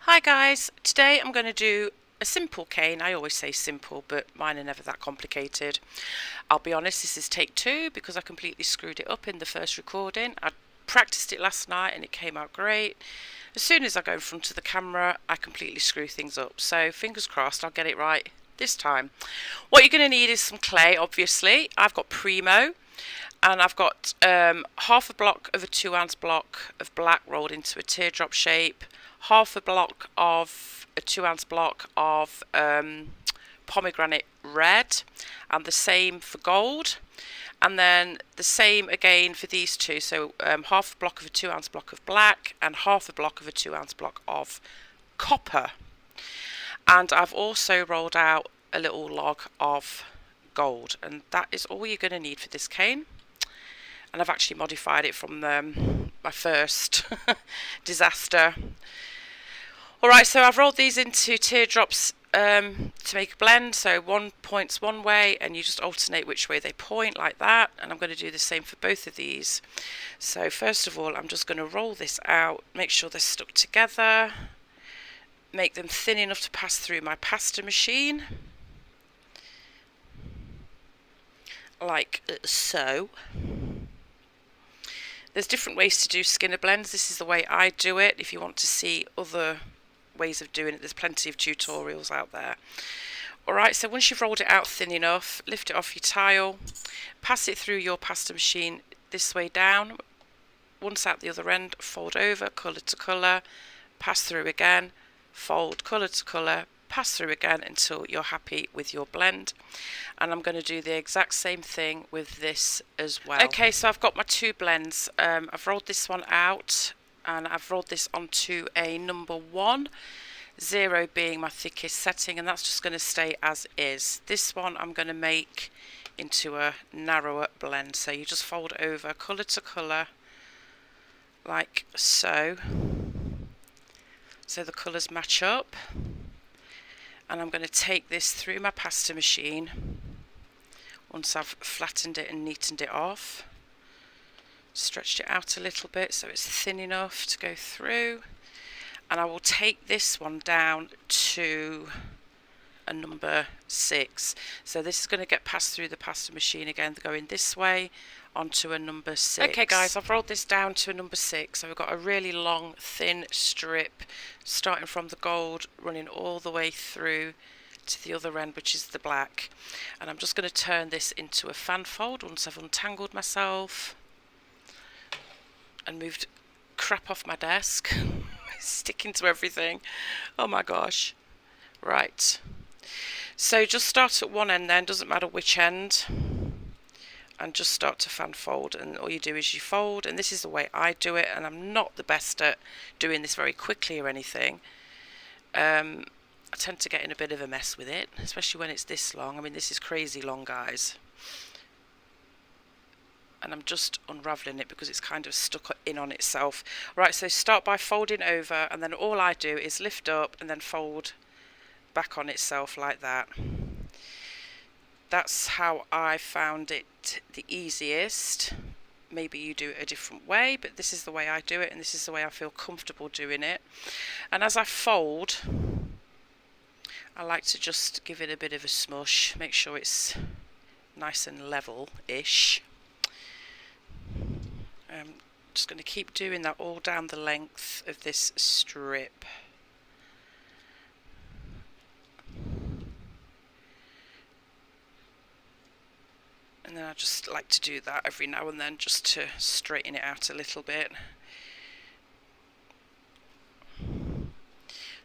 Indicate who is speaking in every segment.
Speaker 1: Hi guys, today I'm going to do a simple cane. I always say simple, but mine are never that complicated. I'll be honest, this is take two because I completely screwed it up in the first recording. I practiced it last night and it came out great. As soon as I go in front of the camera, I completely screw things up. So fingers crossed I'll get it right this time. What you're going to need is some clay, obviously. I've got Premo. And I've got half a block of a 2-ounce block of black rolled into a teardrop shape, half a block of a 2-ounce block of pomegranate red, and the same for gold, and then the same again for these two. So half a block of a 2-ounce block of black and half a block of a 2-ounce block of copper. And I've also rolled out a little log of gold, and that is all you're going to need for this cane. And I've actually modified it from my first disaster. Alright, so I've rolled these into teardrops to make a blend. So one points one way and you just alternate which way they point, like that. And I'm going to do the same for both of these. So first of all, I'm just going to roll this out, make sure they're stuck together, make them thin enough to pass through my pasta machine, like so. There's different ways to do skinner blends. This is the way I do it. If you want to see other ways of doing it, there's plenty of tutorials out there. Alright, so once you've rolled it out thin enough, lift it off your tile, pass it through your pasta machine this way down, once out the other end, fold over, colour to colour, pass through again, fold, colour to colour, pass through again until you're happy with your blend. And I'm going to do the exact same thing with this as well. Okay, so I've got my two blends. I've rolled this one out and I've rolled this onto a number 1, 0 being my thickest setting, and that's just going to stay as is. This one I'm going to make into a narrower blend. So you just fold over colour to colour like so, so the colours match up. And I'm going to take this through my pasta machine once I've flattened it and neatened it off, stretched it out a little bit so it's thin enough to go through, and I will take this one down to a number 6. So this is going to get passed through the pasta machine again, going this way onto a number 6. Okay guys, I've rolled this down to a number 6, so we've got a really long thin strip starting from the gold running all the way through to the other end, which is the black. And I'm just going to turn this into a fan fold once I've untangled myself and moved crap off my desk. Sticking to everything. Oh my gosh. Right, so just start at one end then, doesn't matter which end, and just start to fan fold. And all you do is you fold, and this is the way I do it, and I'm not the best at doing this very quickly or anything. I tend to get in a bit of a mess with it, especially when it's this long. I mean, this is crazy long, guys. And I'm just unravelling it because it's kind of stuck in on itself. Right, so start by folding over, and then all I do is lift up and then fold back on itself like that. That's how I found it the easiest. Maybe you do it a different way, but this is the way I do it, and this is the way I feel comfortable doing it. And as I fold, I like to just give it a bit of a smush, make sure it's nice and level-ish. I'm just going to keep doing that all down the length of this strip. And then I just like to do that every now and then just to straighten it out a little bit.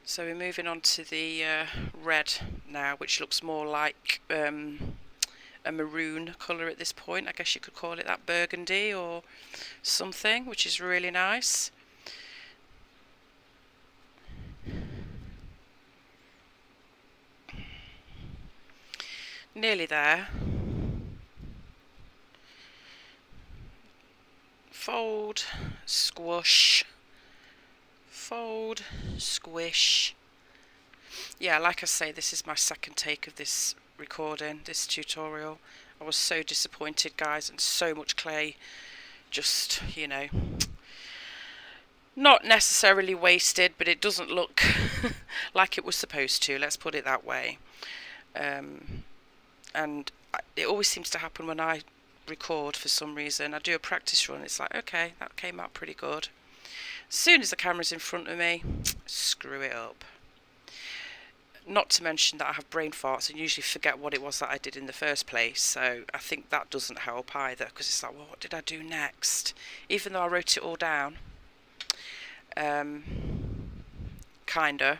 Speaker 1: So we're moving on to the red now, which looks more like a maroon colour at this point. I guess you could call it that, burgundy or something, which is really nice. Nearly there. Fold, squash, fold, squish. Yeah, like I say, this is my second take of this recording, this tutorial. I was so disappointed, guys, and so much clay just, you know, not necessarily wasted, but it doesn't look like it was supposed to, let's put it that way. And it always seems to happen when I record for some reason. I do a practice run, it's like, okay, that came out pretty good. As soon as the camera's in front of me, screw it up. Not to mention that I have brain farts and usually forget what it was that I did in the first place, so I think that doesn't help either, because it's like, well, what did I do next? Even though I wrote it all down. Kinda.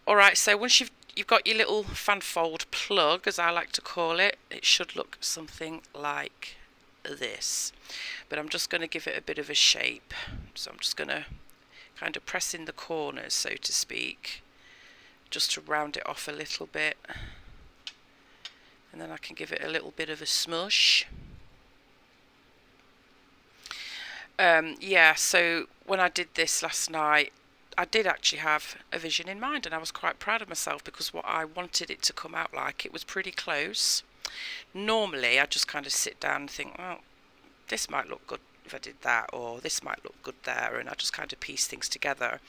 Speaker 1: Alright, so once you've got your little fanfold plug, as I like to call it, it should look something like this. But I'm just going to give it a bit of a shape. So I'm just going to kind of press in the corners, so to speak, just to round it off a little bit. And then I can give it a little bit of a smush. Yeah, so when I did this last night, I did actually have a vision in mind, and I was quite proud of myself, because what I wanted it to come out like, it was pretty close. Normally I just kind of sit down and think, well, this might look good if I did that, or this might look good there, and I just kind of piece things together.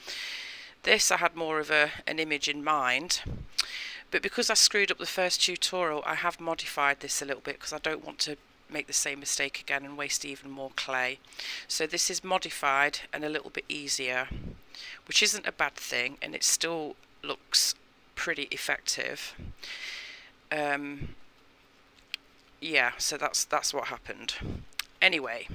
Speaker 1: This, I had more of an image in mind, but because I screwed up the first tutorial, I have modified this a little bit, because I don't want to make the same mistake again and waste even more clay. So this is modified and a little bit easier, which isn't a bad thing, and it still looks pretty effective. Yeah, so that's what happened. Anyway,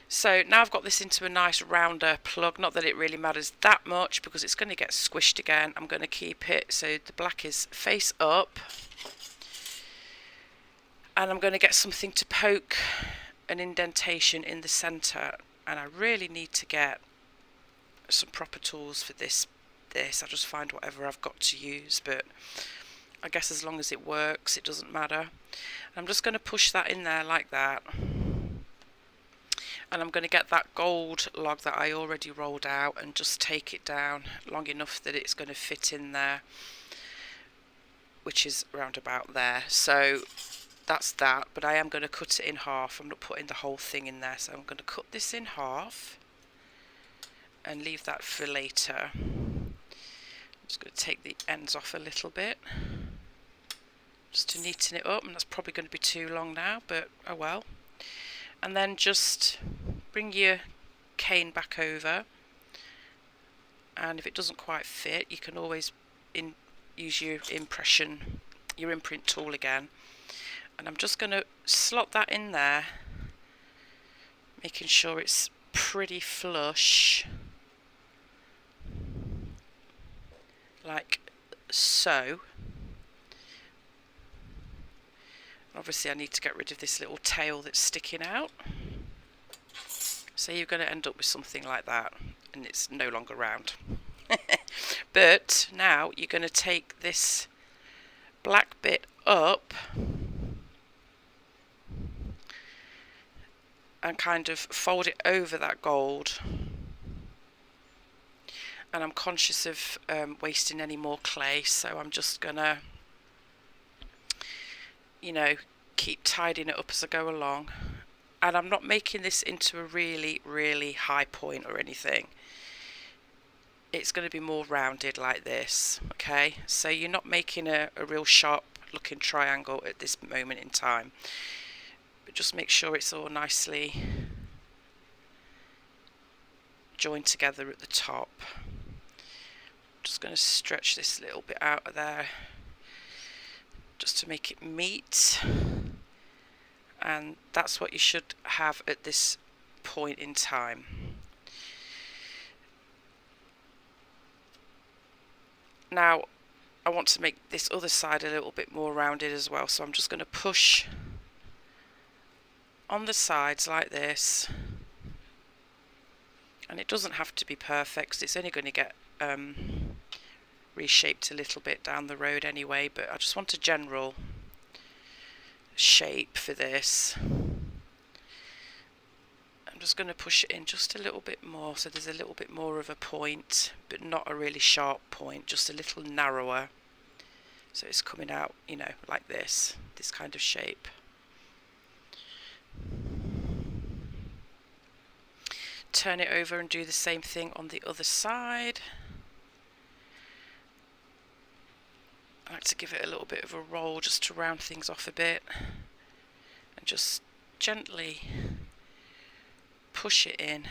Speaker 1: so now I've got this into a nice rounder plug. Not that it really matters that much, because it's going to get squished again. I'm going to keep it so the black is face up, and I'm going to get something to poke an indentation in the centre, and I really need to get some proper tools for this. I just find whatever I've got to use, but I guess as long as it works, it doesn't matter. I'm just going to push that in there like that, and I'm going to get that gold log that I already rolled out and just take it down long enough that it's going to fit in there, which is round about there. So that's that, but I am going to cut it in half. I'm not putting the whole thing in there, so I'm going to cut this in half and leave that for later. I'm just going to take the ends off a little bit just to neaten it up, and that's probably going to be too long now, but oh well. And then just bring your cane back over, and if it doesn't quite fit, you can always use your imprint tool again. And I'm just going to slot that in there, making sure it's pretty flush, like so. Obviously I need to get rid of this little tail that's sticking out. So you're going to end up with something like that, and it's no longer round. But now you're going to take this black bit up and kind of fold it over that gold. And I'm conscious of wasting any more clay, so I'm just gonna, you know, keep tidying it up as I go along. And I'm not making this into a really, really high point or anything. It's going to be more rounded like this, okay? So you're not making a real sharp looking triangle at this moment in time. But just make sure it's all nicely joined together at the top. Just going to stretch this little bit out of there just to make it meet, and that's what you should have at this point in time. Now I want to make this other side a little bit more rounded as well, so I'm just going to push on the sides like this, and it doesn't have to be perfect because it's only going to get reshaped a little bit down the road anyway, but I just want a general shape for this. I'm just going to push it in just a little bit more so there's a little bit more of a point, but not a really sharp point, just a little narrower, so it's coming out, you know, like this kind of shape. Turn it over and do the same thing on the other side. I like to give it a little bit of a roll just to round things off a bit, and just gently push it in.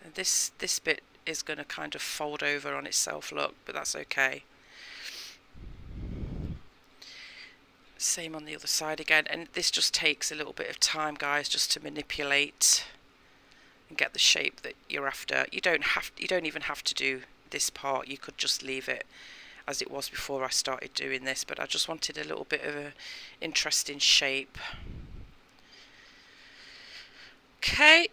Speaker 1: And this bit is going to kind of fold over on itself, look, but that's okay. Same on the other side again, and this just takes a little bit of time, guys, just to manipulate and get the shape that you're after. You don't even have to do this part. You could just leave it as it was before I started doing this, but I just wanted a little bit of an interesting shape. Okay,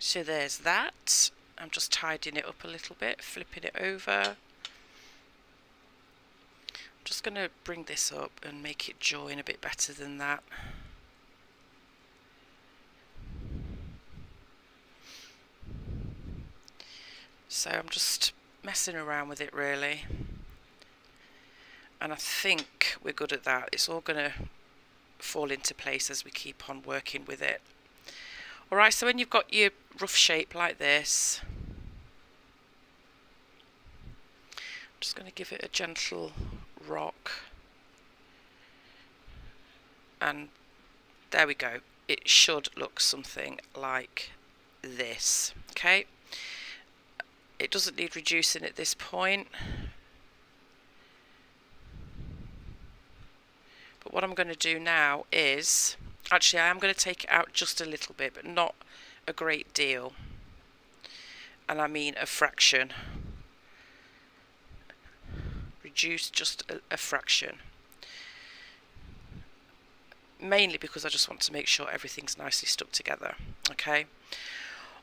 Speaker 1: so there's that. I'm just tidying it up a little bit, flipping it over. I'm just going to bring this up and make it join a bit better than that. So I'm just messing around with it really, and I think we're good at that. It's all going to fall into place as we keep on working with it. Alright, so when you've got your rough shape like this, I'm just going to give it a gentle rock, and there we go. It should look something like this. Okay, it doesn't need reducing at this point, but what I'm going to do now is, actually I am going to take it out just a little bit, but not a great deal, and I mean a fraction. Reduce just a fraction, mainly because I just want to make sure everything's nicely stuck together. Okay,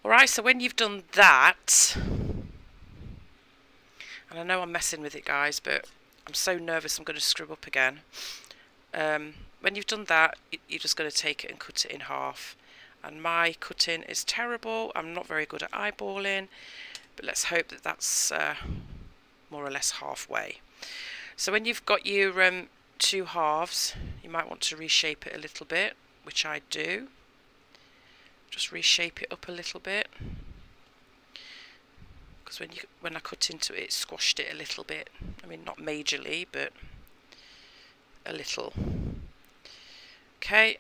Speaker 1: alright, so when you've done that, and I know I'm messing with it, guys, but I'm so nervous I'm going to screw up again. When you've done that, you're just going to take it and cut it in half, and my cutting is terrible. I'm not very good at eyeballing, but let's hope that that's more or less halfway. So when you've got your two halves, you might want to reshape it a little bit, which I do. Just reshape it up a little bit, because when I cut into it, it squashed it a little bit. I mean, not majorly, but a little. Okay,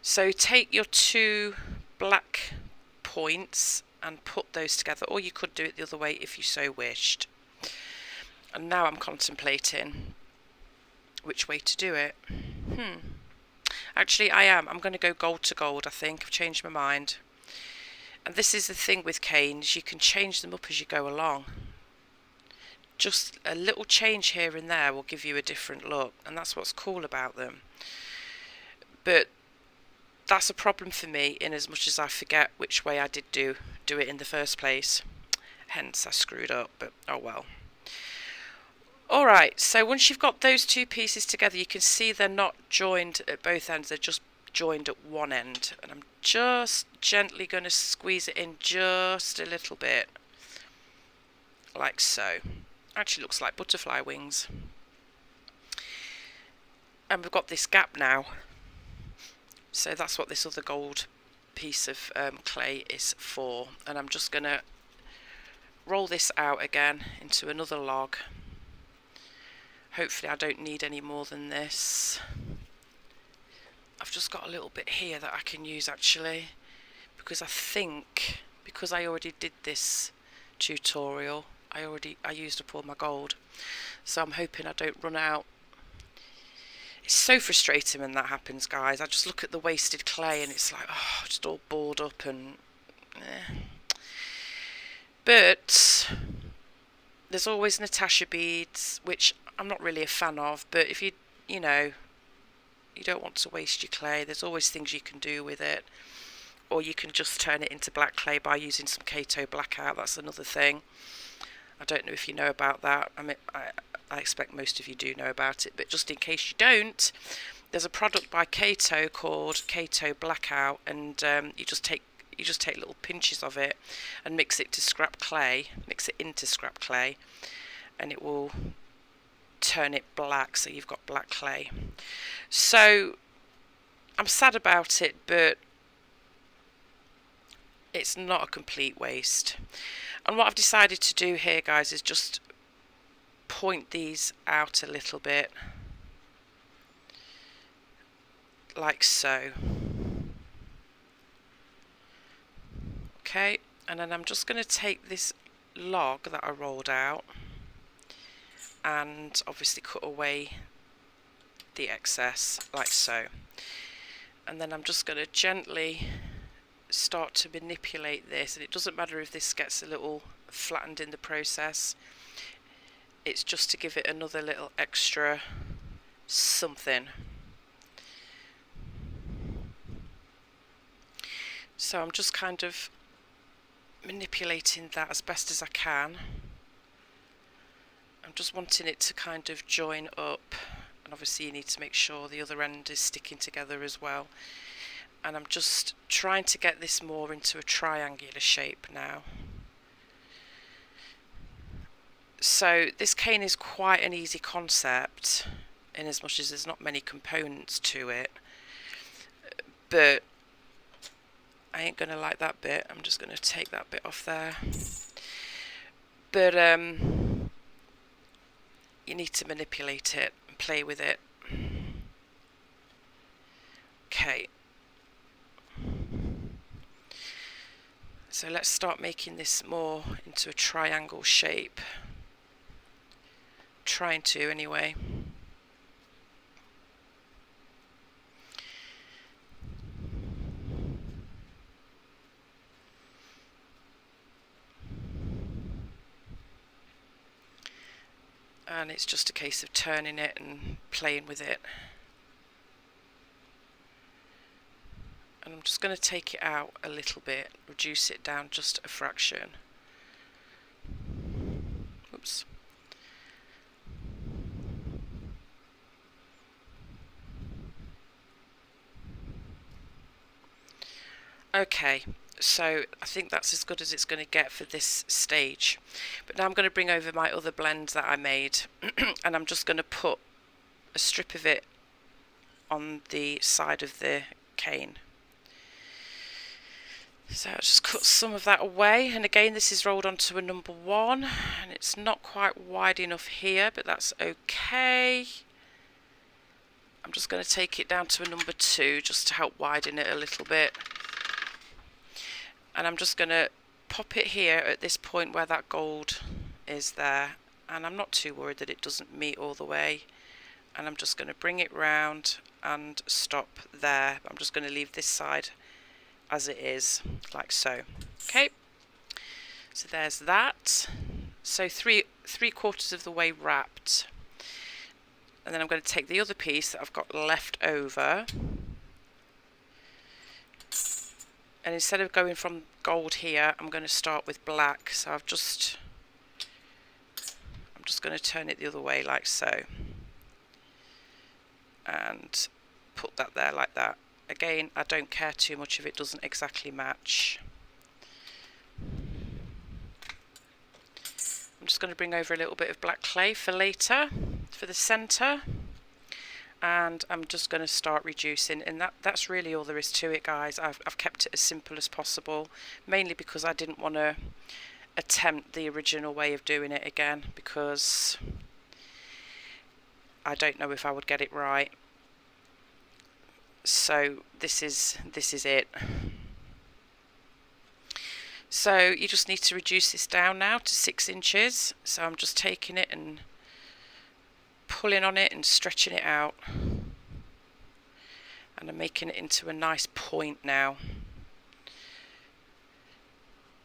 Speaker 1: so take your two black points and put those together, or you could do it the other way if you so wished. And now I'm contemplating which way to do it. Actually, I'm going to go gold to gold, I think. I've changed my mind. And this is the thing with canes, you can change them up as you go along. Just a little change here and there will give you a different look, and that's what's cool about them. But that's a problem for me, in as much as I forget which way I did do it in the first place. Hence I screwed up, but oh well. Alright, so once you've got those two pieces together, you can see they're not joined at both ends, they're just joined at one end. And I'm just gently going to squeeze it in just a little bit, like so. Actually looks like butterfly wings. And we've got this gap now. So that's what this other gold piece of clay is for. And I'm just going to roll this out again into another log. Hopefully I don't need any more than this. I've just got a little bit here that I can use actually, because I think, because I already did this tutorial, I used up all my gold. So I'm hoping I don't run out. It's so frustrating when that happens, guys. I just look at the wasted clay and it's like, oh, just all bored up and But there's always Natasha beads, which I'm not really a fan of, but if you don't want to waste your clay, there's always things you can do with it. Or you can just turn it into black clay by using some Kato blackout. That's another thing. I don't know if you know about that. I mean, I expect most of you do know about it, but just in case you don't, there's a product by Kato called Kato Blackout, and you just take little pinches of it and mix it into scrap clay, and it will turn it black, so you've got black clay. So I'm sad about it, but it's not a complete waste. And what I've decided to do here, guys, is just point these out a little bit, like so. Okay, and then I'm just going to take this log that I rolled out and obviously cut away the excess, like so. And then I'm just going to gently start to manipulate this, and it doesn't matter if this gets a little flattened in the process, it's just to give it another little extra something. So I'm just kind of manipulating that as best as I can. I'm just wanting it to kind of join up, and obviously you need to make sure the other end is sticking together as well. And I'm just trying to get this more into a triangular shape now. So this cane is quite an easy concept in as much as there's not many components to it, but I ain't gonna like that bit. I'm just gonna take that bit off there. But you need to manipulate it and play with it. Okay, so let's start making this more into a triangle shape. Trying to anyway. And it's just a case of turning it and playing with it. And I'm just going to take it out a little bit, reduce it down just a fraction. Oops. Okay, so I think that's as good as it's going to get for this stage. But now I'm going to bring over my other blend that I made and I'm just going to put a strip of it on the side of the cane. So I'll just cut some of that away, and again this is rolled onto a number 1 and it's not quite wide enough here, but that's okay. I'm just going to take it down to a number 2 just to help widen it a little bit. And I'm just going to pop it here at this point where that gold is there, and I'm not too worried that it doesn't meet all the way, and I'm just going to bring it round and stop there. I'm just going to leave this side as it is, like so. Okay, so there's that. So three quarters of the way wrapped, and then I'm going to take the other piece that I've got left over, and instead of going from gold here, I'm going to start with black. So I'm just going to turn it the other way, like so, and put that there like that. Again, I don't care too much if it doesn't exactly match. I'm just going to bring over a little bit of black clay for later, for the centre, and I'm just going to start reducing, and that's really all there is to it, guys. I've kept it as simple as possible, mainly because I didn't want to attempt the original way of doing it again, because I don't know if I would get it right. So this is it. So you just need to reduce this down now to 6 inches. So I'm just taking it and pulling on it and stretching it out, and I'm making it into a nice point now.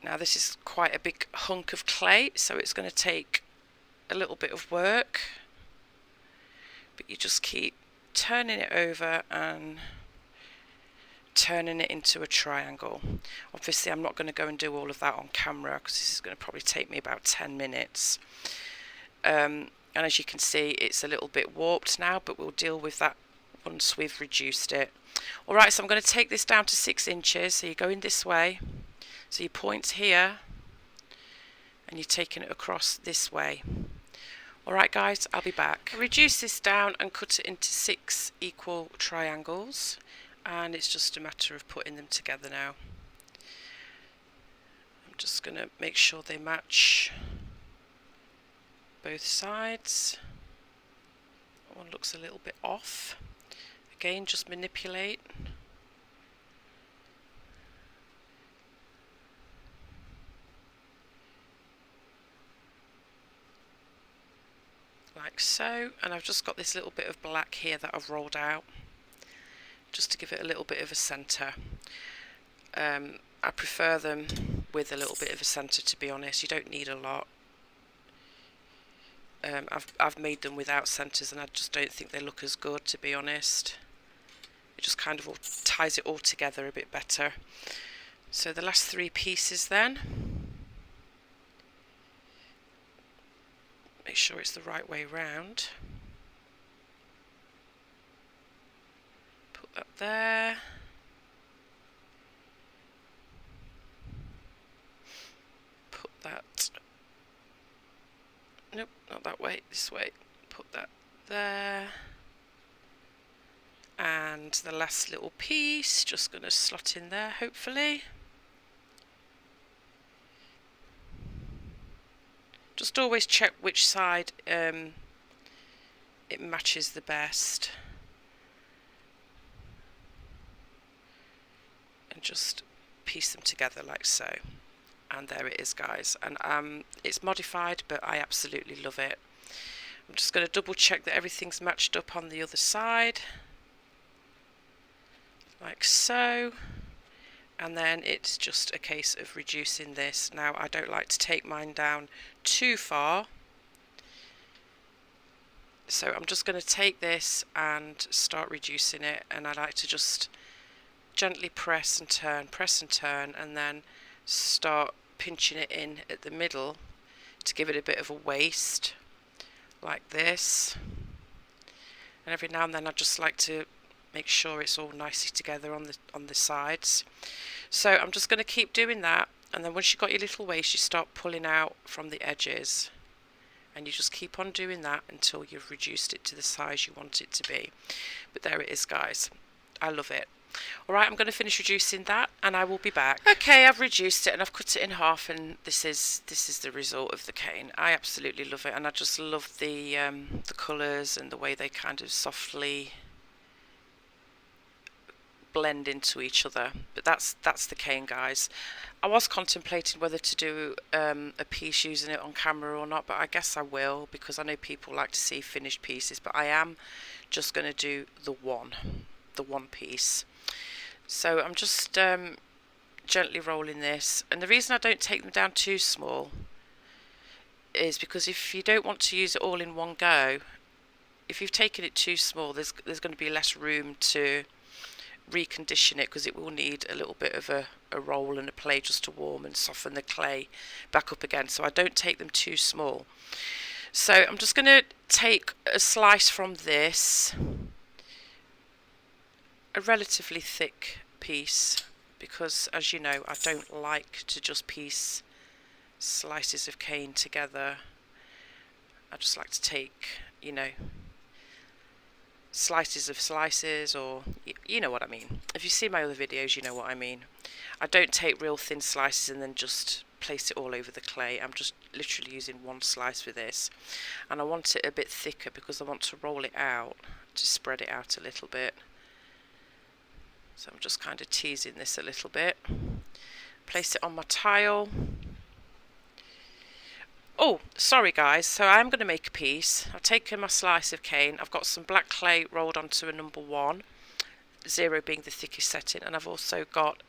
Speaker 1: Now this is quite a big hunk of clay, so it's going to take a little bit of work, but you just keep turning it over and turning it into a triangle. Obviously I'm not going to go and do all of that on camera because this is going to probably take me about 10 minutes. And as you can see, it's a little bit warped now, but we'll deal with that once we've reduced it. Alright, so I'm going to take this down to 6 inches, so you're going this way, so your point's here, and you're taking it across this way. Alright guys, I'll be back. I reduce this down and cut it into 6 equal triangles, and it's just a matter of putting them together now. I'm just going to make sure they match. both sides. That one looks a little bit off. Again, just manipulate. Like so, and I've just got this little bit of black here that I've rolled out just to give it a little bit of a centre. I prefer them with a little bit of a centre, to be honest. You don't need a lot. I've made them without centres and I just don't think they look as good, to be honest. It just kind of all ties it all together a bit better. So the last 3 pieces then. Make sure it's the right way round. Put that there. Put that. Nope, not that way, this way. Put that there. And the last little piece, just going to slot in there, hopefully. Just always check which side it matches the best. And just piece them together like so. And there it is, guys. And it's modified, but I absolutely love it. I'm just going to double check that everything's matched up on the other side. Like so. And then it's just a case of reducing this. Now, I don't like to take mine down too far. So I'm just going to take this and start reducing it. And I like to just gently press and turn, and then start pinching it in at the middle to give it a bit of a waist, like this. And every now and then I just like to make sure it's all nicely together on the sides. So I'm just going to keep doing that, and then once you've got your little waist, you start pulling out from the edges, and you just keep on doing that until you've reduced it to the size you want it to be. But there it is, guys. I love it. Alright, I'm going to finish reducing that and I will be back. Okay, I've reduced it and I've cut it in half, and this is the result of the cane. I absolutely love it, and I just love the colours and the way they kind of softly blend into each other. But that's the cane, guys. I was contemplating whether to do a piece using it on camera or not, but I guess I will, because I know people like to see finished pieces. But I am just going to do the one piece. So I'm just gently rolling this, and the reason I don't take them down too small is because if you don't want to use it all in one go, if you've taken it too small, there's going to be less room to recondition it, because it will need a little bit of a roll and a play just to warm and soften the clay back up again. So I don't take them too small. So I'm just going to take a slice from this, a relatively thick piece, because as you know, I don't like to just piece slices of cane together. I just like to take, you know, slices of slices, or you know what I mean. If you see my other videos, you know what I mean. I don't take real thin slices and then just place it all over the clay. I'm just literally using one slice with this, and I want it a bit thicker because I want to roll it out to spread it out a little bit. So I'm just kind of teasing this a little bit. Place it on my tile. Oh, sorry guys, so I'm going to make a piece. I've taken my slice of cane, I've got some black clay rolled onto a number 1, 0 being the thickest setting, and I've also got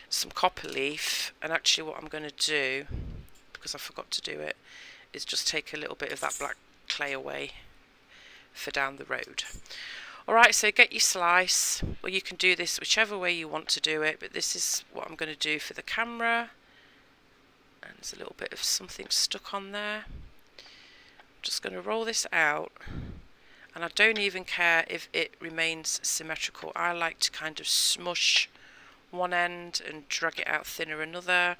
Speaker 1: some copper leaf. And actually what I'm going to do, because I forgot to do it, is just take a little bit of that black clay away for down the road. Alright, so get your slice, or you can do this whichever way you want to do it, but this is what I'm going to do for the camera. And there's a little bit of something stuck on there. I'm just going to roll this out, and I don't even care if it remains symmetrical. I like to kind of smush one end and drag it out thinner another,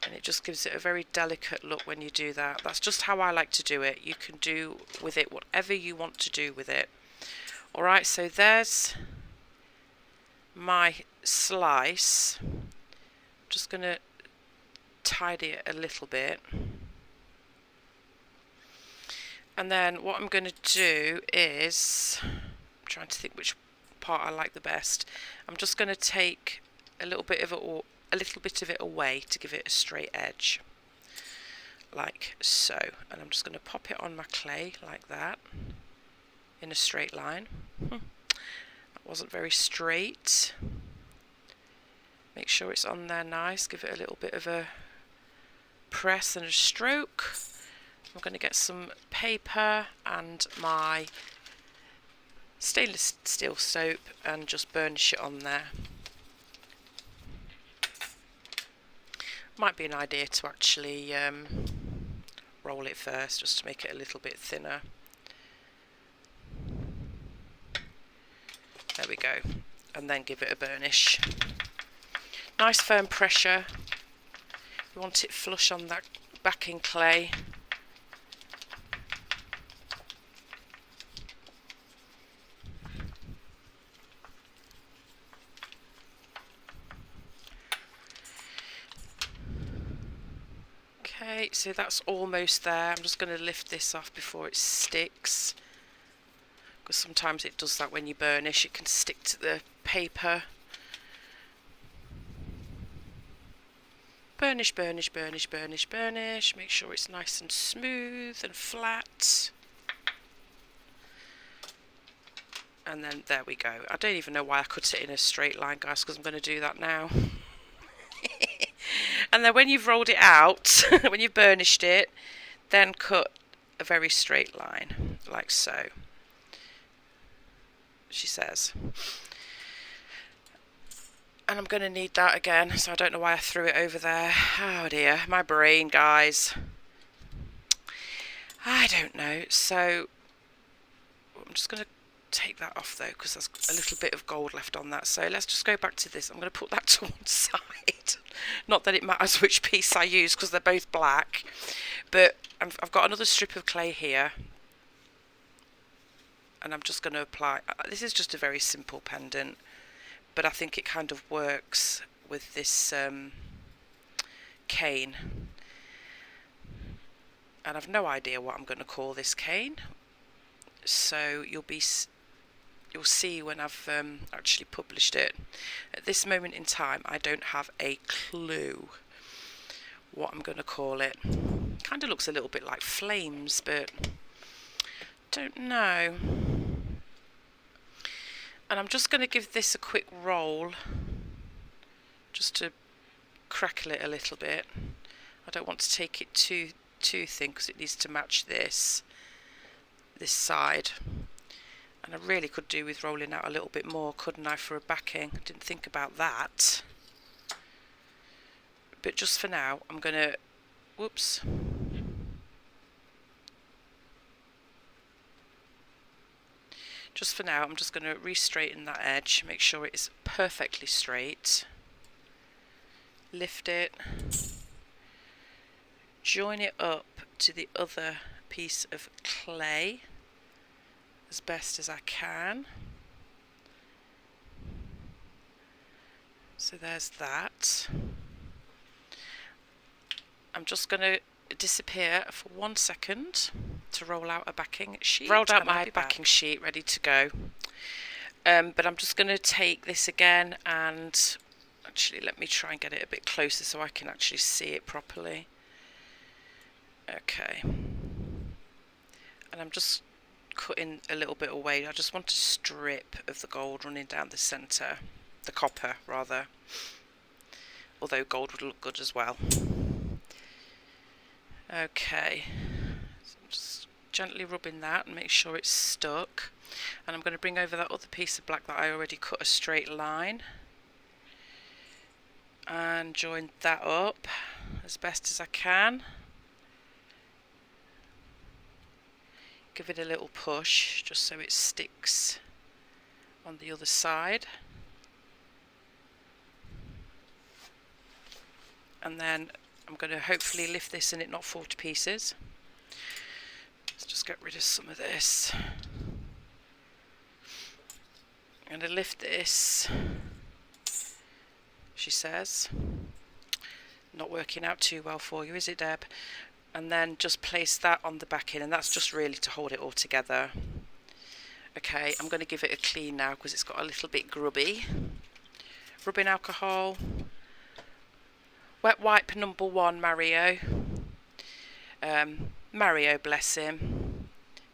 Speaker 1: and it just gives it a very delicate look when you do that. That's just how I like to do it. You can do with it whatever you want to do with it. Alright, so there's my slice. I'm just going to tidy it a little bit. And then what I'm going to do is, I'm trying to think which part I like the best. I'm just going to take a little bit of it away to give it a straight edge, like so. And I'm just going to pop it on my clay like that, in a straight line. That wasn't very straight. Make sure it's on there nice. Give it a little bit of a press and a stroke. I'm going to get some paper and my stainless steel soap and just burnish it on there. Might be an idea to actually roll it first, just to make it a little bit thinner. There we go. And then give it a burnish. Nice firm pressure. You want it flush on that backing clay. Okay, so that's almost there. I'm just going to lift this off before it sticks, because sometimes it does that when you burnish, it can stick to the paper. Burnish, burnish, burnish, burnish, burnish. Make sure it's nice and smooth and flat. And then there we go. I don't even know why I cut it in a straight line, guys, because I'm going to do that now. And then when you've rolled it out, when you've burnished it, then cut a very straight line, like so, she says. And I'm going to need that again, so I don't know why I threw it over there. Oh dear, my brain, guys. I don't know. So I'm just going to take that off though, because there's a little bit of gold left on that. So let's just go back to this. I'm going to put that to one side. Not that it matters which piece I use, because they're both black. But I've got another strip of clay here, and I'm just going to apply. This is just a very simple pendant, but I think it kind of works with this cane. And I've no idea what I'm going to call this cane, so you'll see when I've actually published it. At this moment in time, I don't have a clue what I'm going to call it. Kind of looks a little bit like flames, but don't know. And I'm just going to give this a quick roll, just to crackle it a little bit. I don't want to take it too thin, because it needs to match this side. And I really could do with rolling out a little bit more, couldn't I, for a backing? Didn't think about that. But just for now, I'm going to, whoops. Just for now, I'm just going to re-straighten that edge, make sure it is perfectly straight. Lift it. Join it up to the other piece of clay as best as I can. So there's that. I'm just going to disappear for 1 second to roll out a backing sheet. Rolled out my backing sheet, ready to go. But I'm just going to take this again, and actually let me try and get it a bit closer so I can actually see it properly. Okay. And I'm just cutting a little bit away. I just want a strip of the gold running down the centre, the copper rather, although gold would look good as well. Okay, so I'm just gently rubbing that and make sure it's stuck, and I'm going to bring over that other piece of black that I already cut a straight line and join that up as best as I can. Give it a little push just so it sticks on the other side. And then I'm going to hopefully lift this and it not fall to pieces. Let's just get rid of some of this. I'm going to lift this, she says. Not working out too well for you, is it, Deb? and then just place that on the backing, and that's just really to hold it all together. Okay, I'm going to give it a clean now because it's got a little bit grubby. Rubbing alcohol. Wet wipe number 1, Mario. Mario, bless him,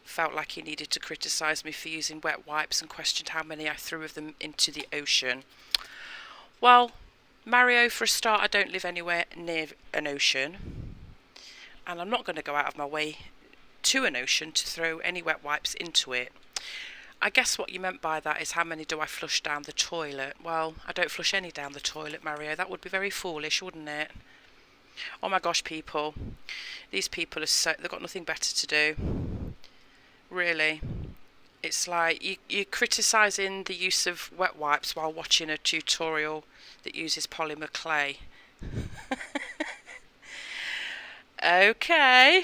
Speaker 1: felt like he needed to criticise me for using wet wipes and questioned how many I threw of them into the ocean. Well, Mario, for a start, I don't live anywhere near an ocean, and I'm not going to go out of my way to an ocean to throw any wet wipes into it. I guess what you meant by that is how many do I flush down the toilet? Well, I don't flush any down the toilet, Mario. That would be very foolish, wouldn't it? Oh my gosh, people. These people are they've got nothing better to do. Really. It's like you're criticising the use of wet wipes while watching a tutorial that uses polymer clay. Okay.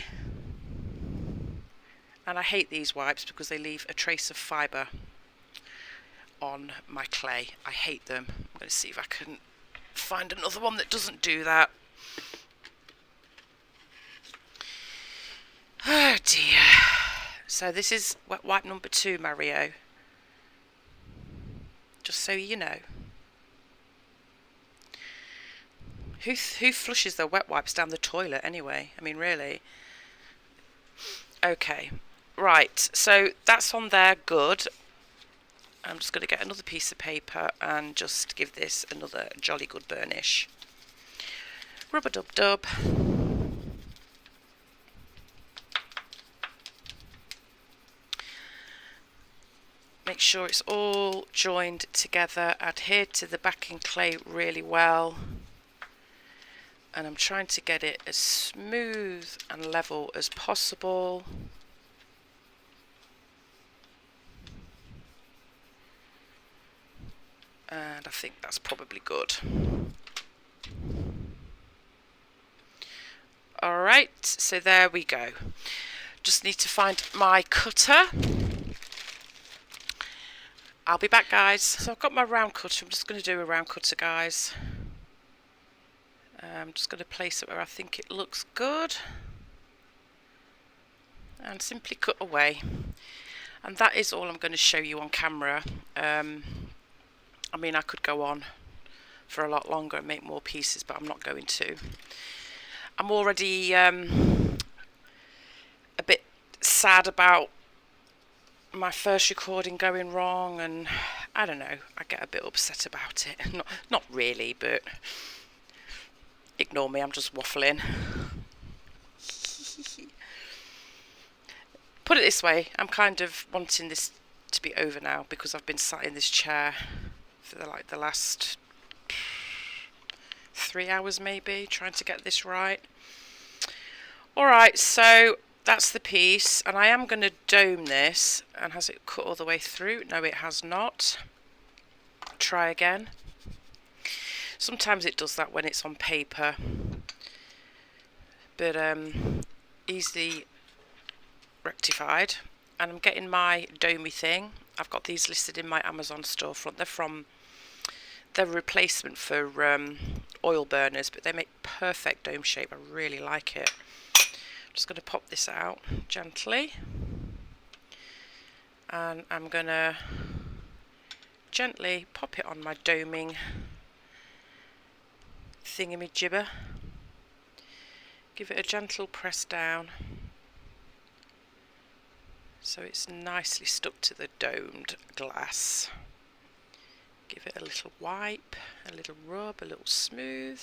Speaker 1: And I hate these wipes because they leave a trace of fibre on my clay. I hate them. I'm going to see if I can find another one that doesn't do that. Oh dear. So this is wet wipe number 2, Mario. Just so you know. Who flushes their wet wipes down the toilet anyway? I mean, really. Okay. Right, so that's on there, good. I'm just going to get another piece of paper and just give this another jolly good burnish. Rub-a-dub-dub. Make sure it's all joined together, adhered to the backing clay really well. And I'm trying to get it as smooth and level as possible. And I think that's probably good. Alright, so there we go. Just need to find my cutter. I'll be back, guys. So I've got my round cutter. I'm just going to do a round cutter, guys. I'm just going to place it where I think it looks good. And simply cut away. And that is all I'm going to show you on camera. I mean, I could go on for a lot longer and make more pieces, but I'm not going to. I'm already a bit sad about my first recording going wrong, and I don't know, I get a bit upset about it. Not really, but ignore me, I'm just waffling. Put it this way, I'm kind of wanting this to be over now because I've been sat in this chair for the last 3 hours maybe, trying to get this right. Alright, so that's the piece, and I am going to dome this. And has it cut all the way through? No, it has not. Try again. Sometimes it does that when it's on paper, but easily rectified. And I'm getting my domey thing. I've got these listed in my Amazon storefront. They're a replacement for oil burners, but they make perfect dome shape. I really like it. Just going to pop this out gently, and I'm going to gently pop it on my doming thingamajibber. Give it a gentle press down so it's nicely stuck to the domed glass. Give it a little wipe, a little rub, a little smooth.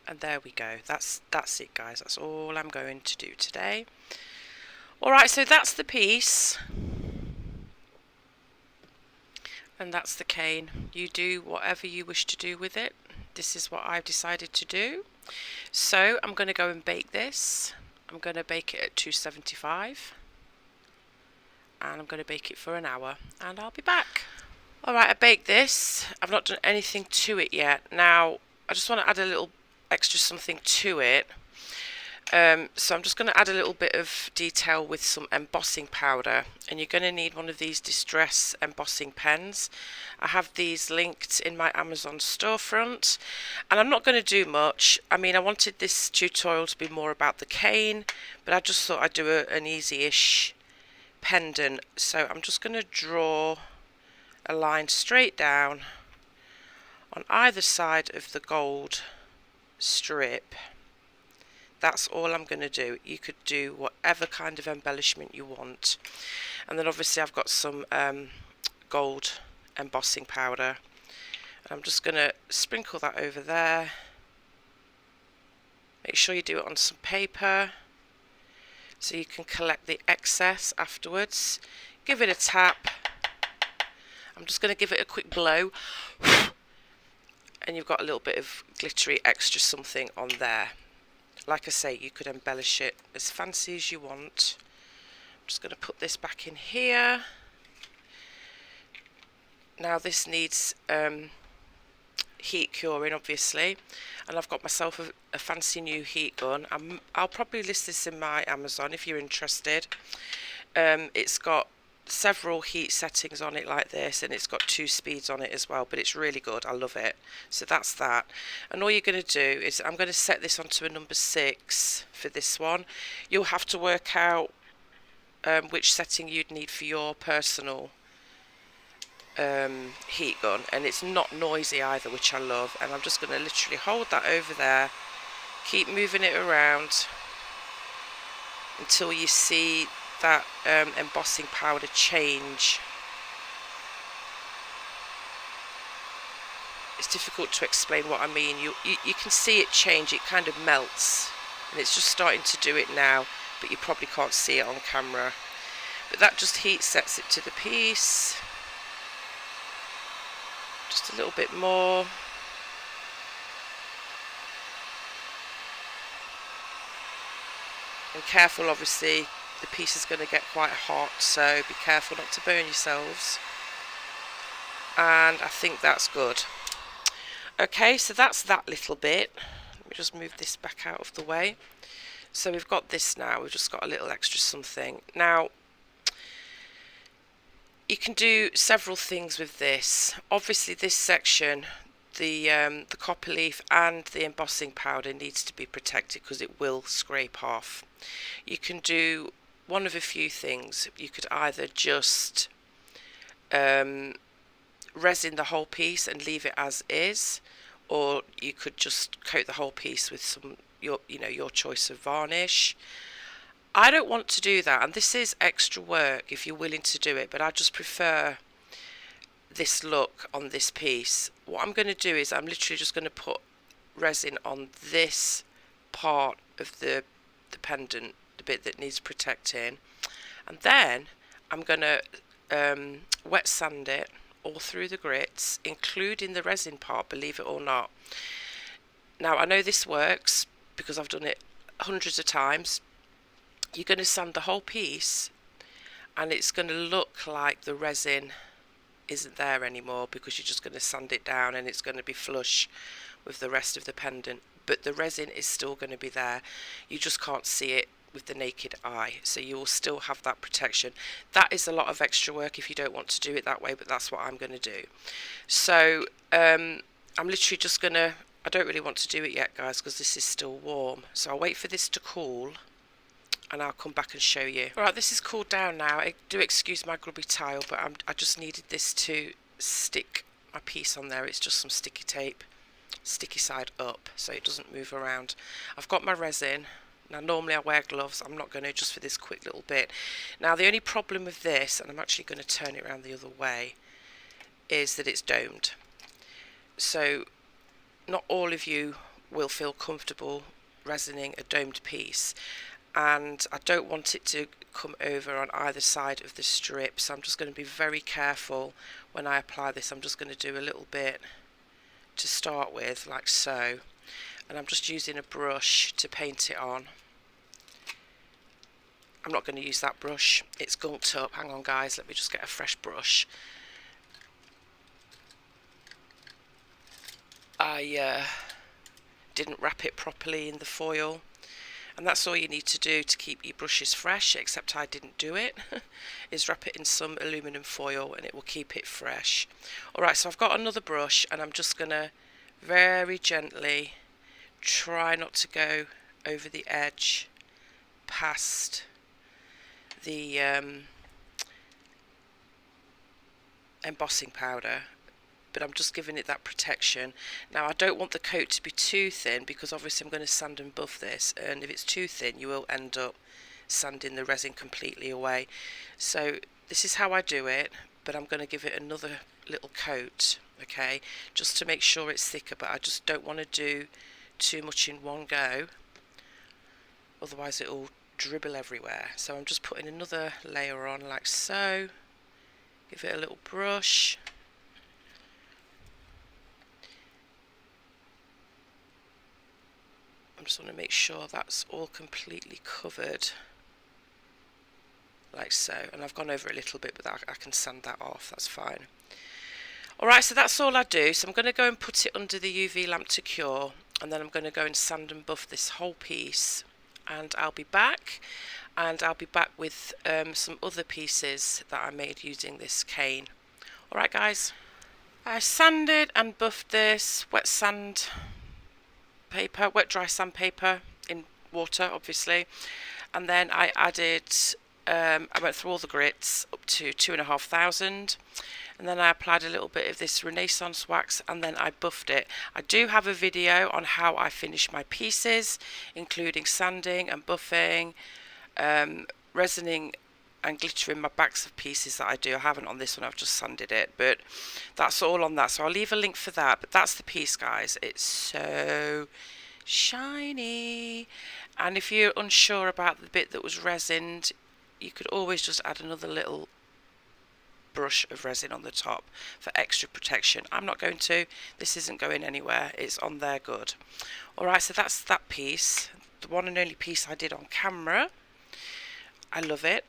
Speaker 1: And there we go. That's it, guys. That's all I'm going to do today. Alright, so that's the piece. And that's the cane. You do whatever you wish to do with it. This is what I've decided to do. So I'm going to go and bake this. I'm going to bake it at 275. And I'm going to bake it for an hour. And I'll be back. Alright, I baked this. I've not done anything to it yet. Now, I just want to add a little extra something to it. So I'm just going to add a little bit of detail with some embossing powder, and you're going to need one of these distress embossing pens. I have these linked in my Amazon storefront, and I'm not going to do much. I mean, I wanted this tutorial to be more about the cane, but I just thought I'd do an easy-ish pendant. So I'm just going to draw a line straight down on either side of the gold strip. That's all I'm going to do. You could do whatever kind of embellishment you want. And then obviously I've got some gold embossing powder. And I'm just going to sprinkle that over there. Make sure you do it on some paper so you can collect the excess afterwards. Give it a tap. I'm just going to give it a quick blow. And you've got a little bit of glittery extra something on there. Like I say, you could embellish it as fancy as you want. I'm just going to put this back in here. Now this needs heat curing, obviously, and I've got myself a fancy new heat gun. I'll probably list this in my Amazon if you're interested. It's got several heat settings on it like this, and it's got 2 speeds on it as well, but it's really good. I love it. So that's that. And all you're going to do is I'm going to set this onto a number 6 for this one. You'll have to work out which setting you'd need for your personal heat gun, and it's not noisy either, which I love. And I'm just going to literally hold that over there, keep moving it around until you see that embossing powder change. It's difficult to explain what I mean. You can see it change. It kind of melts, and it's just starting to do it now, but you probably can't see it on camera. But that just heat sets it to the piece. Just a little bit more. And careful, obviously the piece is going to get quite hot, so be careful not to burn yourselves. And I think that's good. Okay, so that's that little bit. Let me just move this back out of the way. So we've got this now, we've just got a little extra something. Now, you can do several things with this. Obviously this section, the copper leaf and the embossing powder needs to be protected because it will scrape off. You can do one of a few things. You could either just resin the whole piece and leave it as is, or you could just coat the whole piece with some your choice of varnish. I don't want to do that, and this is extra work if you're willing to do it, but I just prefer this look on this piece. What I'm going to do is I'm literally just going to put resin on this part of the pendant, the bit that needs protecting, and then I'm going to wet sand it all through the grits, including the resin part, believe it or not. Now I know this works because I've done it hundreds of times. You're going to sand the whole piece, and it's going to look like the resin isn't there anymore because you're just going to sand it down, and it's going to be flush with the rest of the pendant, but the resin is still going to be there. You just can't see it with the naked eye, so you will still have that protection. That is a lot of extra work if you don't want to do it that way, but that's what I'm going to do. So I'm literally just going to, I don't really want to do it yet, guys, because this is still warm, so I'll wait for this to cool and I'll come back and show you. Alright, this is cooled down now. Do excuse my grubby tile, but I just needed this to stick my piece on there. It's just some sticky tape, sticky side up, so it doesn't move around. I've got my resin. Now normally I wear gloves, I'm not going to, just for this quick little bit. Now the only problem with this, and I'm actually going to turn it around the other way, is that it's domed. So not all of you will feel comfortable resining a domed piece, and I don't want it to come over on either side of the strip, so I'm just going to be very careful when I apply this. I'm just going to do a little bit to start with, like so, and I'm just using a brush to paint it on. I'm not going to use that brush, it's gunked up. Hang on guys, let me just get a fresh brush. I didn't wrap it properly in the foil, And that's all you need to do to keep your brushes fresh, except I didn't do it, is wrap it in some aluminium foil and it will keep it fresh. Alright, so I've got another brush and I'm just going to very gently try not to go over the edge past the embossing powder, but I'm just giving it that protection. Now I don't want the coat to be too thin because obviously I'm going to sand and buff this, and if it's too thin you will end up sanding the resin completely away. So this is how I do it, but I'm going to give it another little coat, okay, just to make sure it's thicker, but I just don't want to do too much in one go, otherwise it will dribble everywhere. So I'm just putting another layer on like so. Give it a little brush. I just want to make sure that's all completely covered like so, and I've gone over a little bit, but I can sand that off, that's fine. Alright, so that's all I do. So I'm going to go and put it under the UV lamp to cure, and then I'm going to go and sand and buff this whole piece, and I'll be back. And I'll be back with some other pieces that I made using this cane. Alright guys, I sanded and buffed this wet sand paper, wet dry sandpaper in water obviously, and then I added, I went through all the grits up to 2,500, and then I applied a little bit of this Renaissance wax, and then I buffed it. I do have a video on how I finish my pieces, including sanding and buffing, resining and glittering my backs of pieces that I do. I haven't on this one, I've just sanded it, but that's all on that, so I'll leave a link for that. But that's the piece guys, it's so shiny, and if you're unsure about the bit that was resined, you could always just add another little brush of resin on the top for extra protection. I'm not going to, this isn't going anywhere, it's on there good. Alright, so that's that piece, the one and only piece I did on camera. I love it.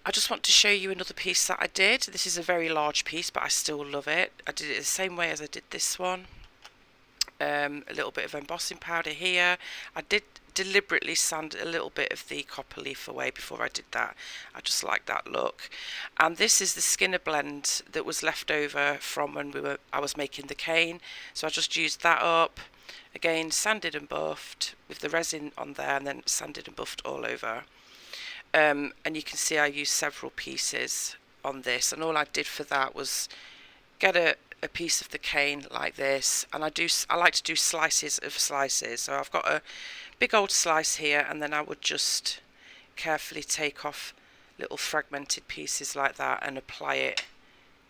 Speaker 1: I just want to show you another piece that I did. This is a very large piece, but I still love it. I did it the same way as I did this one. A little bit of embossing powder here. I did deliberately sand a little bit of the copper leaf away before I did that. I just like that look. And this is the Skinner blend that was left over from when I was making the cane. So I just used that up. Again, sanded and buffed with the resin on there, and then sanded and buffed all over. And you can see I used several pieces on this, and all I did for that was get a piece of the cane like this, and I like to do slices of slices. So I've got a big old slice here, and then I would just carefully take off little fragmented pieces like that and apply it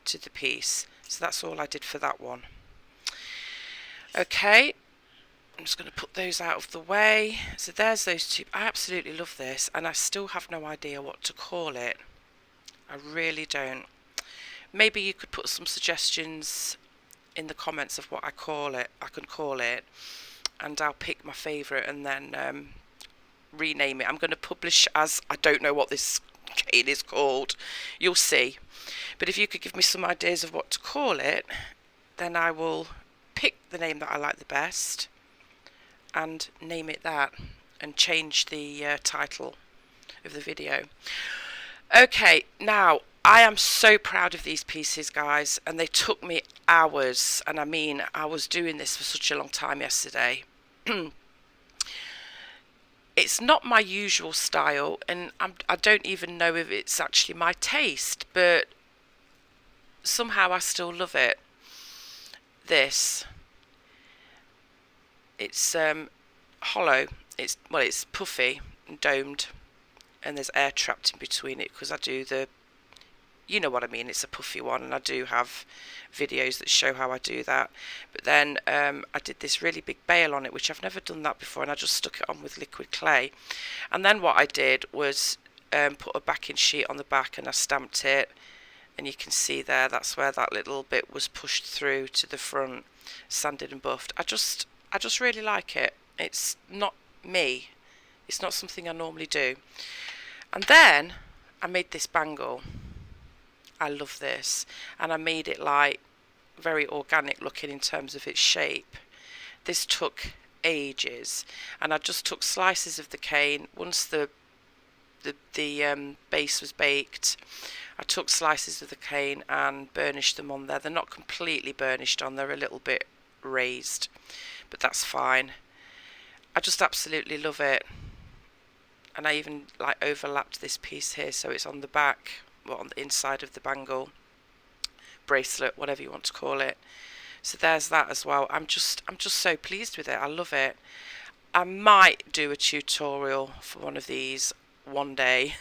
Speaker 1: to the piece. So that's all I did for that one. Okay, I'm just going to put those out of the way. So there's those two. I absolutely love this, and I still have no idea what to call it. I really don't. Maybe you could put some suggestions in the comments of what I can call it, and I'll pick my favourite and then rename it. I'm going to publish as I don't know what this cane is called. You'll see. But if you could give me some ideas of what to call it, then I will pick the name that I like the best and name it that, and change the title of the video. Okay, now I am so proud of these pieces guys, and they took me hours, and I mean I was doing this for such a long time yesterday. It's not my usual style, and I don't even know if it's actually my taste, but somehow I still love it. This, it's hollow, it's puffy and domed, and there's air trapped in between it because I do the, you know what I mean, it's a puffy one, and I do have videos that show how I do that. But then I did this really big bail on it, which I've never done that before, and I just stuck it on with liquid clay. And then what I did was put a backing sheet on the back, and I stamped it, and you can see there, that's where that little bit was pushed through to the front, sanded and buffed. I just really like it. It's not me, it's not something I normally do. And then I made this bangle. I love this, and I made it like very organic looking in terms of its shape. This took ages, and I just took slices of the cane. Once the base was baked, I took slices of the cane and burnished them on there. They're not completely burnished on, they're a little bit raised, but that's fine. I just absolutely love it. And I even like overlapped this piece here so it's on the back, well, on the inside of the bangle, bracelet, whatever you want to call it. So there's that as well. I'm just so pleased with it. I love it. I might do a tutorial for one of these one day,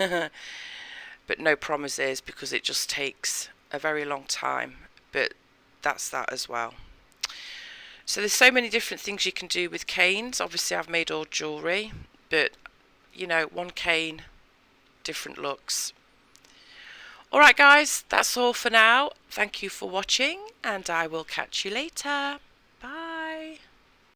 Speaker 1: but no promises because it just takes a very long time. But that's that as well. So there's so many different things you can do with canes. Obviously I've made all jewellery, but you know, one cane, different looks. Alright guys, that's all for now. Thank you for watching, and I will catch you later.